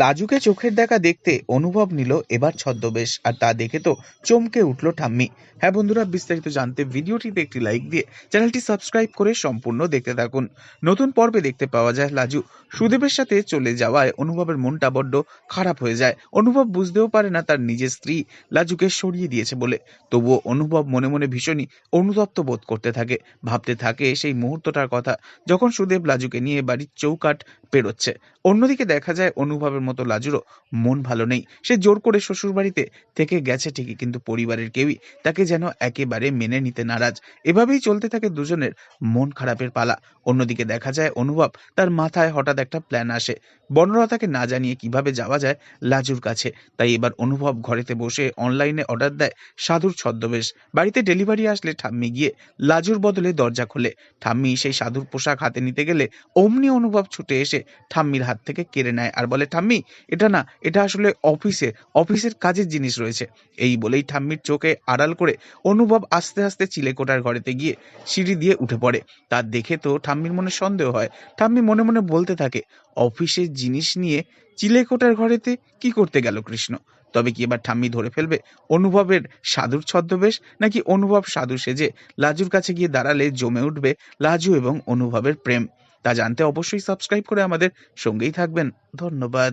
লাজুকে চোখের দেখা দেখতে অনুভব নিল এবার ছদ্মবেশ, আর তা দেখে তো চমকে উঠল ঠাম্মি। হ্যাঁ বন্ধুরা, বিস্তারিত জানতে ভিডিওটিতে একটি লাইক দিয়ে চ্যানেলটি সাবস্ক্রাইব করে সম্পূর্ণ দেখতে থাকুন। নতুন পর্বে দেখতে পাওয়া যায় লাজু সুদেবের সাথে চলে যাওয়ায় অনুভবের মনটা বড্ড খারাপ হয়ে যায়। অনুভব বুঝতেও পারে না তার নিজের স্ত্রী লাজুকে সরিয়ে দিয়েছে বলে। তবুও অনুভব মনে মনে ভীষণই অনুতপ্ত বোধ করতে থাকে, ভাবতে থাকে সেই মুহূর্তটার কথা যখন সুদেব লাজুকে নিয়ে বাড়ির চৌকাঠ পেরোচ্ছে। অন্যদিকে দেখা যায় অনুভবের মতো লাজুরও মন ভালো নেই। সে জোর করে শ্বশুরবাড়িতে থেকে গেছে ঠিকই, কিন্তু পরিবারের কেউই তাকে যেন একেবারে মেনে নিতে নারাজ। এভাবেই চলতে থাকে দুজনের মন খারাপের পালা। অন্যদিকে দেখা যায় অনুভব তার মাথায় হঠাৎ একটা প্ল্যান আসে, বনলতাকে না জানিয়ে কিভাবে যাওয়া যায় লাজুর কাছে। তাই এবার অনুভব ঘরেতে বসে অনলাইনে অর্ডার দেয় সাধুর ছদ্মবেশ। বাড়িতে ডেলিভারি আসলে ঠাম্মি গিয়ে লাজুর বদলে দরজা খোলে। ঠাম্মি সেই সাধুর পোশাক হাতে নিতে গেলে অমনি অনুভব ছুটে এসে ঠাম্মির হাত থেকে কেড়ে নেয় আর বলে, ঠাম্মি এটা না, এটা আসলে অফিসের কাজের জিনিস রয়েছে। এই বলেই ঠাম্মির চোখে আড়াল করে অনুভব আস্তে আস্তে চিলেকোঠার ঘরেতে গিয়ে সিঁড়ি দিয়ে উঠে পড়ে। তার দেখে তো ঠাম্মির মনে সন্দেহ হয়। ঠাম্মি মনে মনে বলতে থাকে, অফিসের জিনিস নিয়ে চিলেকোঠার ঘরেতে কি করতে গেল কৃষ্ণ? তবে কি এবার ঠাম্মি ধরে ফেলবে অনুভবের সাধুর ছদ্মবেশ, নাকি অনুভব সাধু সেজে লাজুর কাছে গিয়ে দাঁড়ালে জমে উঠবে লাজু এবং অনুভবের প্রেম? তা জানতে অবশ্যই সাবস্ক্রাইব করে আমাদের সঙ্গেই থাকবেন। ধন্যবাদ।